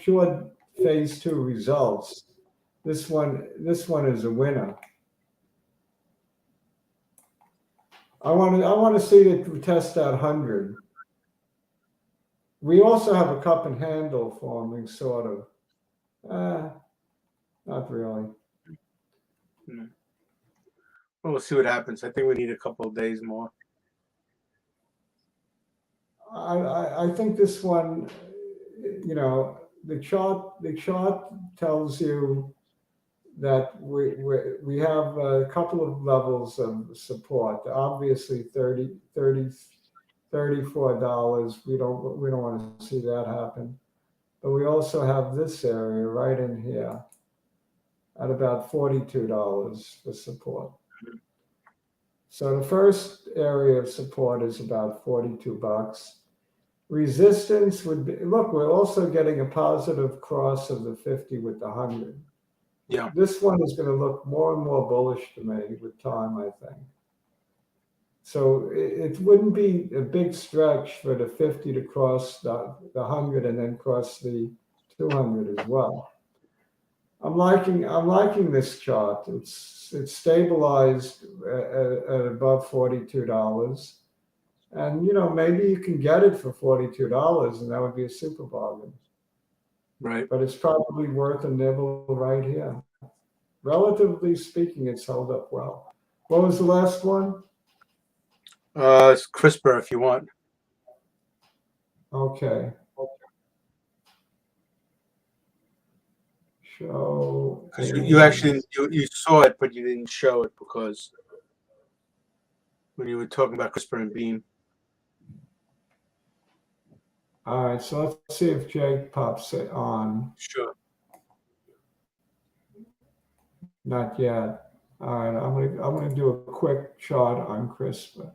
phase 2 results, this one is a winner. I want to see it test that 100. We also have a cup and handle forming, sort of. Not really. Well, we'll see what happens. I think we need a couple of days more. I think this one, the chart tells you that we have a couple of levels of support. Obviously, $34. We don't want to see that happen. But we also have this area right in here at about $42 for support. So the first area of support is about $42. Resistance would be, look, we're also getting a positive cross of the 50 with the 100. Yeah. This one is going to look more and more bullish to me with time, I think. So it wouldn't be a big stretch for the 50 to cross the 100 and then cross the 200 as well. I'm liking this chart. It's stabilized at above $42, and maybe you can get it for $42, and that would be a super bargain. Right. But it's probably worth a nibble right here. Relatively speaking, it's held up well. What was the last one? It's CRISPR if you want. Okay. Show. Because you actually you saw it, but you didn't show it because when you were talking about CRISPR and Beam. All right, so let's see if Jake pops it on. Sure. Not yet. All right, I'm gonna do a quick chart on CRISPR.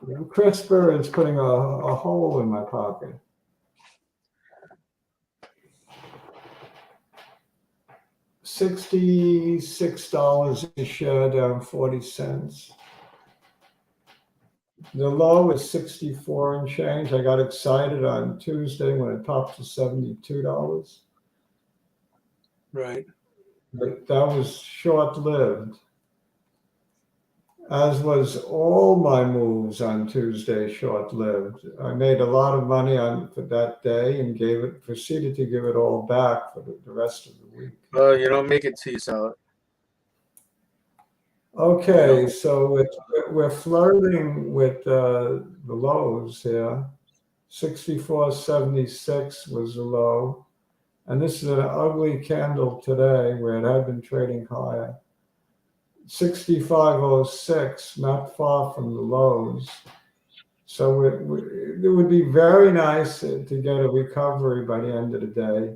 CRISPR is putting a hole in my pocket. $66 a share, down 40 cents. The low is 64 and change. I got excited on Tuesday when it popped to $72. Right. But that was short-lived, as was all my moves on Tuesday, short-lived. I made a lot of money for that day and proceeded to give it all back for the rest of the week. Well, you don't make it till you sell it. Okay, so we're flirting with the lows here. 64.76 was the low. And this is an ugly candle today where it had been trading higher. 65.06, not far from the lows. So it would be very nice to get a recovery by the end of the day.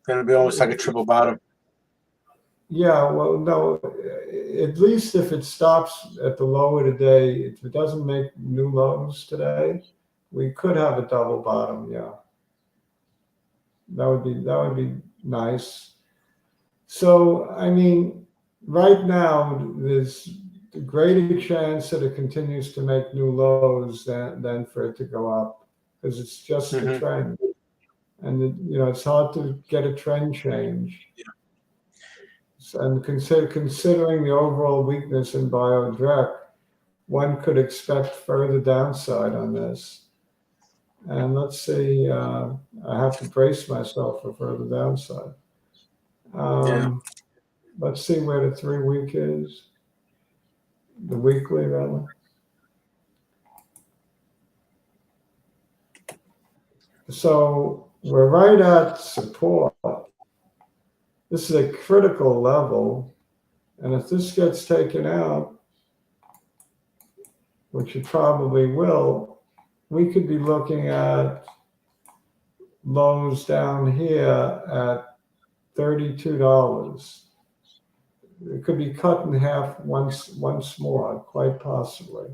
Then it'd be almost like a triple bottom. Yeah, well, no, at least if it stops at the low of the day, if it doesn't make new lows today, we could have a double bottom, yeah. That would be nice. So, I mean, right now, there's a greater chance that it continues to make new lows than for it to go up, because it's just a trend. And, it's hard to get a trend change. Yeah. And considering the overall weakness in Biotech, one could expect further downside on this. And let's see, I have to brace myself for further downside. Let's see where the 3-week is. The weekly, rather. So we're right at support. This is a critical level. And if this gets taken out, which it probably will, we could be looking at lows down here at $32. It could be cut in half once more, quite possibly.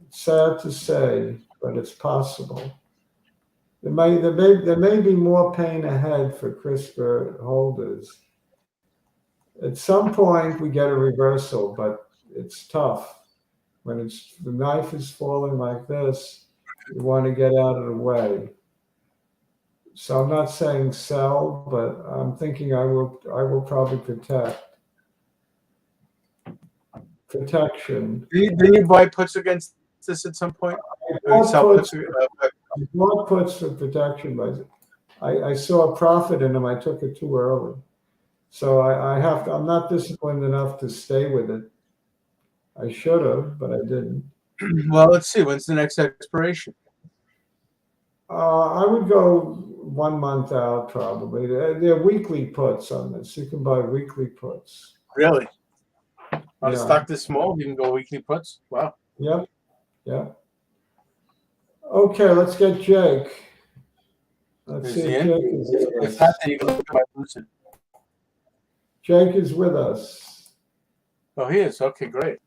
Sad to say, but it's possible. There may be more pain ahead for CRISPR holders. At some point, we get a reversal, but it's tough. When the knife is falling like this, you want to get out of the way. So I'm not saying sell, but I'm thinking I will probably protect. Protection. Did you buy puts against this at some point? Bought puts for protection, but I saw a profit in them. I took it too early. So I have to, I'm not disciplined enough to stay with it. I should have, but I didn't. Well, let's see. When's the next expiration? I would go 1 month out probably. They're weekly puts on this. You can buy weekly puts. Really? On a Yeah. stock this small, you can go weekly puts? Wow. Yep. Yep. Okay, let's get Jake. Let's see if Jake is with If us. not, then you can look at my Lucid. Jake is with us. Oh, he is. Okay, great.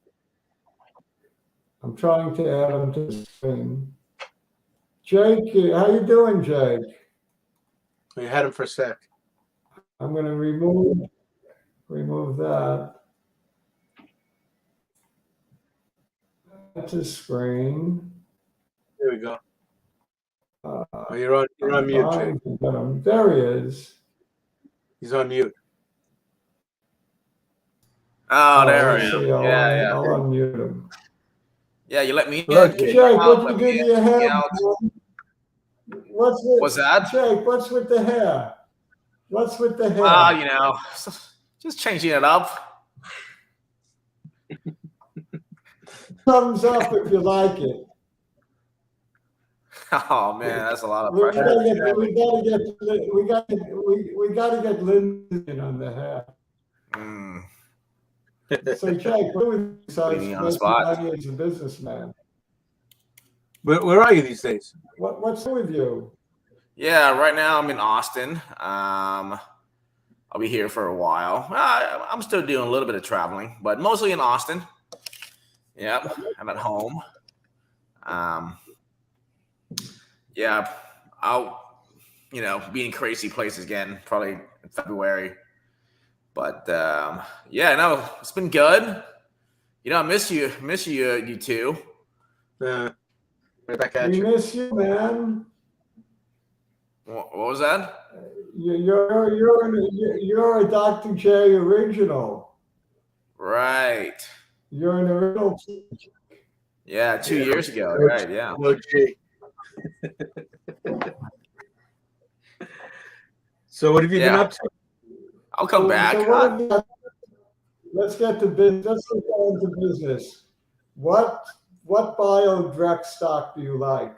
I'm trying to add him to the screen. Jake, how you doing, Jake? We had him for a sec. I'm going to remove that. That's his screen. There we go. Oh, you're on mute, Jake. There he is. He's on mute. Oh, there I I see. am. I'll unmute him. Yeah, you let me Look, in. Jake, What you do to your hair? out. What's that? Jake, what's with the hair? What's with the hair? Well, you know, just changing it up. Thumbs up if you like it. Oh man, that's a lot of We pressure. gotta get Lyndon on the hair. Mm. So Jake, what do we besides Leading on the making spot. money as a businessman? Where are you these days? What's with you? Yeah, right now I'm in Austin. I'll be here for a while. I'm still doing a little bit of traveling, but mostly in Austin. Yep, I'm at home. Yeah, I'll, be in crazy places again, probably in February. But yeah, no, it's been good. I miss you, you two. Right back at We you. miss you, man. What was that? You're a Dr. J original. Right. You're an original. Yeah, 2 years ago. Right. Yeah. Oh, gee. So what have you been up to? I'll come back. Let's get to business. Let's go into business. What Biotech stock do you like?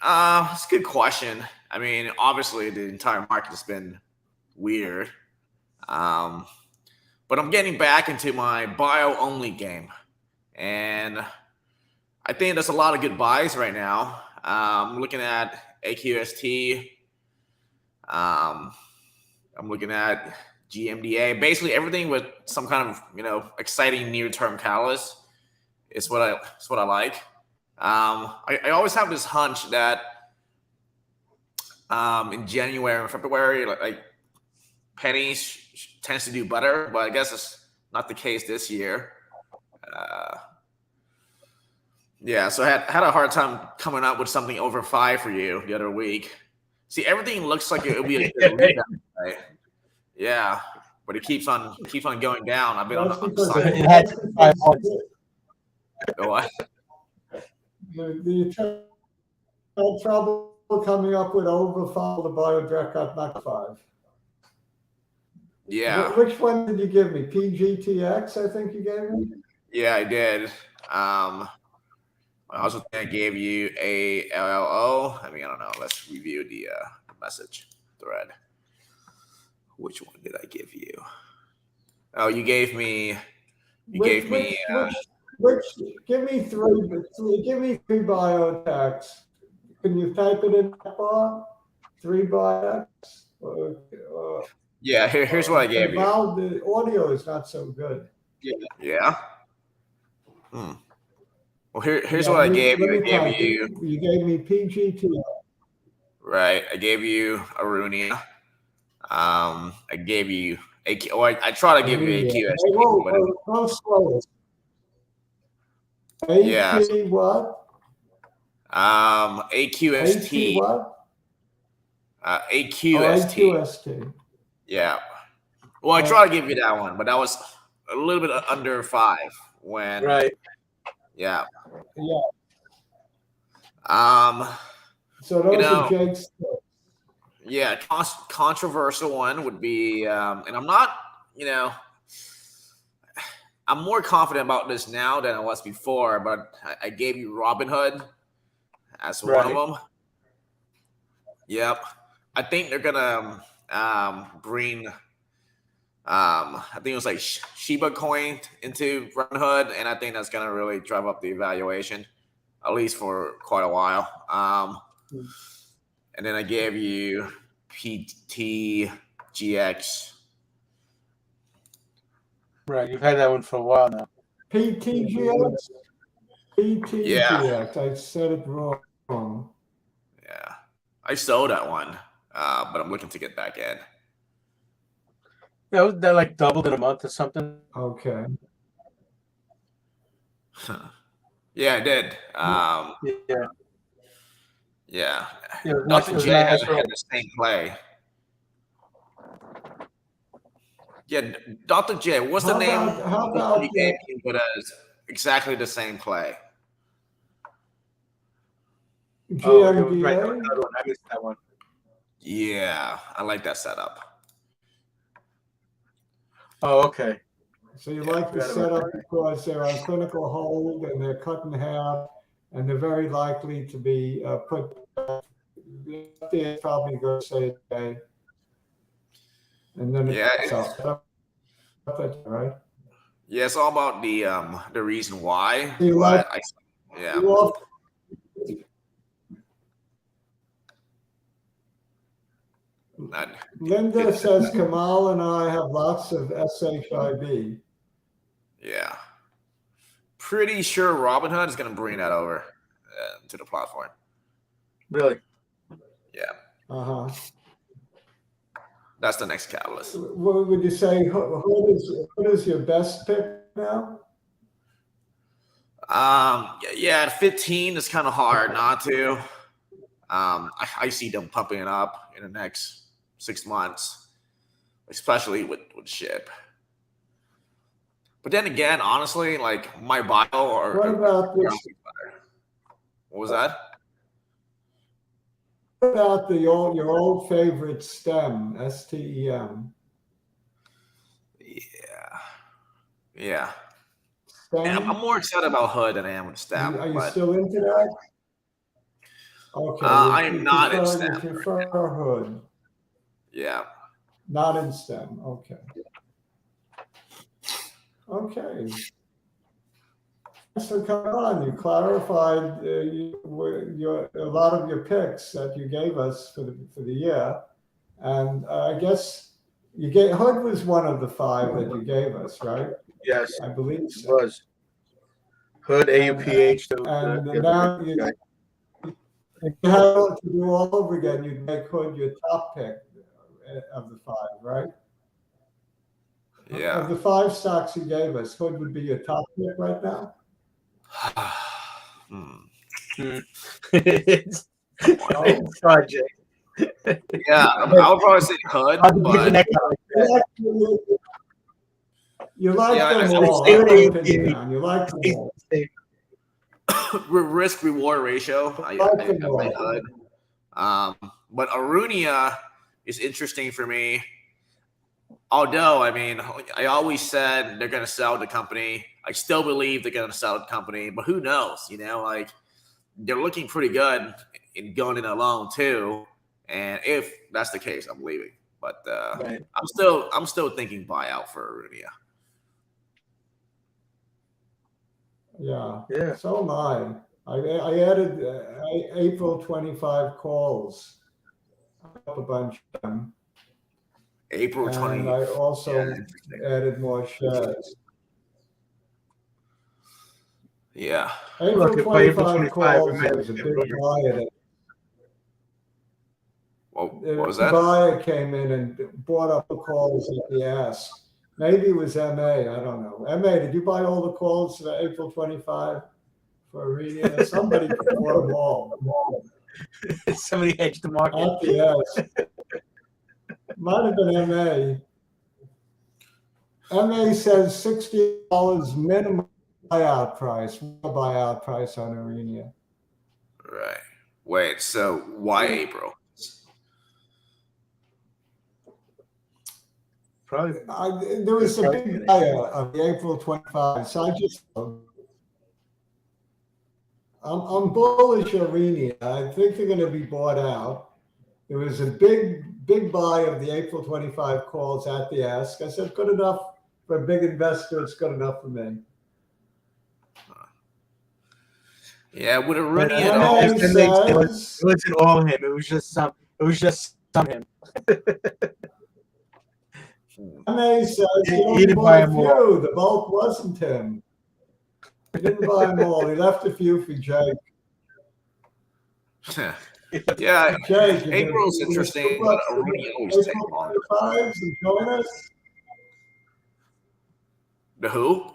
It's a good question. I mean, obviously the entire market has been weird. But I'm getting back into my bio-only game. And I think there's a lot of good buys right now. I'm looking at AQST. I'm looking at GMDA. Basically everything with some kind of, exciting near-term catalyst is what I like. I always have this hunch that in January and February, like pennies tends to do better, but I guess it's not the case this year. Yeah, so I had a hard time coming up with something over 5 for you the other week. See, everything looks like it'll be a good rebound, right? Yeah, but it keeps on going down. I've been on the side. It had 5 months. What? You had trouble coming up with over 5. The Biotech got knocked 5. Yeah. Which one did you give me? PGTX, I think you gave me? Yeah, I did. I also think I gave you a LLO. I mean, I don't know. Let's review the message thread. Which one did I give you? Oh, you gave me. You gave me. Give me 3. Give me 3 Biotechs. Can you type it in that bar? 3 Biotechs. Yeah. Here's what I gave you. The audio is not so good. Yeah. Well, here's what I gave you. I gave you. You gave me PGT. Right. I gave you Arunia. I gave you AQ. Or I try to give you AQST. Go slower. Yeah. AQ what? AQST. AQ what? AQST. AQST. Yeah. Well, I tried to give you that one, but that was a little bit under 5 when. Right. Yeah. Yeah. So those are Jake's. Yeah, controversial one would be, and I'm not, I'm more confident about this now than I was before, but I gave you Robinhood as one of them. Yep. I think they're gonna bring I think it was like Shiba coin into Robinhood, and I think that's gonna really drive up the evaluation, at least for quite a while. And then I gave you PTGX. Right, you've had that one for a while now. PTGX? PTGX. Yeah. I said it wrong. Yeah. I sold that one, but I'm looking to get back in. Yeah, that like doubled in a month or something. Okay. Yeah, I did. Yeah. Dr. J had the same play. Yeah, Dr. J, what's the name? How about you gave me, but exactly the same play. GMBA? I missed that one. Yeah, I like that setup. Oh, okay. So you like the setup because they're on clinical hold and they're cut in half, and they're very likely to be put. The FDA is probably going to say okay, and then it's right. Yeah, it's all about the reason why. You like, Linda says Kamal and I have lots of SHIB. Yeah. Pretty sure Robinhood is going to bring that over to the platform. Really? Yeah. Uh-huh. That's the next catalyst. What would you say? What is your best pick now? Yeah, at 15, it's kind of hard not to. I see them pumping it up in the next 6 months, especially with SHIB. But then again, honestly, like my bio or what about this? What was that? What about your old favorite STEM, STEM? Yeah. STEM? I'm more excited about Hood than I am with STEM. Are you still into that? Okay. I am not in STEM. You prefer Hood? Yeah. Not in STEM. Okay. Okay. Thanks for coming on. You clarified a lot of your picks that you gave us for the year, and I guess Hood was one of the 5 that you gave us, right? Yes, I believe so. It was Hood, AUPH, and now if you had to do all over again, you'd make Hood your top pick of the 5, right? Yeah. Of the 5 stocks you gave us, Hood would be your top pick right now? It's project. Yeah, I would probably say Hood, but you like them all. You like them all. risk reward ratio. I played HUD. But Arunia is interesting for me. Although, I mean, I always said they're going to sell the company. I still believe they're going to sell the company, but who knows? Like they're looking pretty good in going in alone too. And if that's the case, I'm leaving. But Right. I'm still thinking buyout for Arunia. Yeah. So am I. I added April 25 calls. Up a bunch of them. April 20. And I also added more shares. Yeah. April Look, by April 25 25, calls, there was a big buyer. What was that? The buyer came in and bought up the calls at the ask. Maybe it was MA. I don't know. MA, did you buy all the calls for April 25 for Arunia? Somebody bought them all. Somebody hedged the market. At the ask. Might have been MA. MA says $60 minimum buyout price on Arunia. Right. Wait, so why April? Probably. There was a big buyer of the April 25, so I'm bullish Arunia. I think they're going to be bought out. There was a big buy of the April 25 calls at the ask. I said, good enough for a big investor. It's good enough for me. Yeah, with But, Arunia, it wasn't all him. It was just some. It was just some him. MA says He didn't buy them all. The bulk wasn't him. He didn't buy them all. He left a few for Jake. yeah, Jake, April's interesting, but Arunia always takes longer. And join us. The who?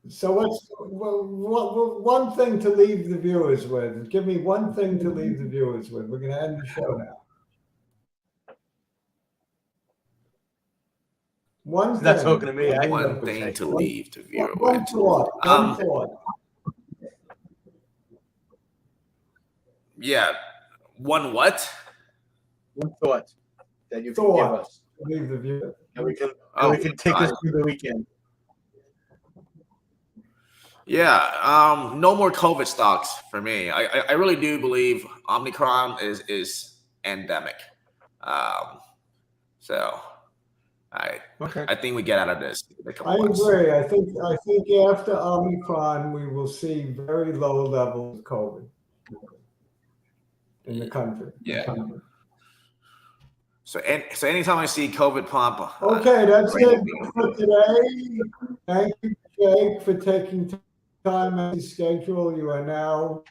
So what's one thing to leave the viewers with? Give me one thing to leave the viewers with. We're going to end the show now. One thing. Not talking to me. One thing to leave the viewer One with. thought. One thought. Yeah. One what? One thought that you can give us. Leave the viewer. And we can take us through the weekend. Yeah, no more COVID stocks for me. I really do believe Omicron is endemic. So I think we get out of this. I agree. I think after Omicron we will see very low levels of COVID in the country. Yeah. So anytime I see COVID pump. Okay, that's it for today. Thank you, Jake, for taking time out of your schedule. You are now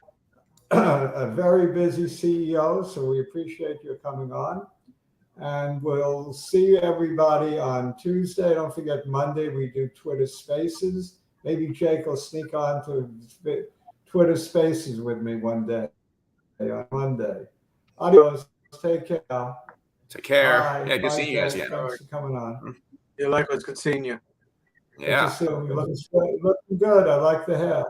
a very busy CEO, so we appreciate your coming on. And we'll see everybody on Tuesday. Don't forget, Monday we do Twitter Spaces. Maybe Jake will sneak on to Twitter Spaces with me one day on Monday. Adios. Take care. Take care. Bye. Yeah, good seeing you guys. Thanks for coming on. Yeah, likewise. Good seeing you. Yeah. Looking good. I like the hair.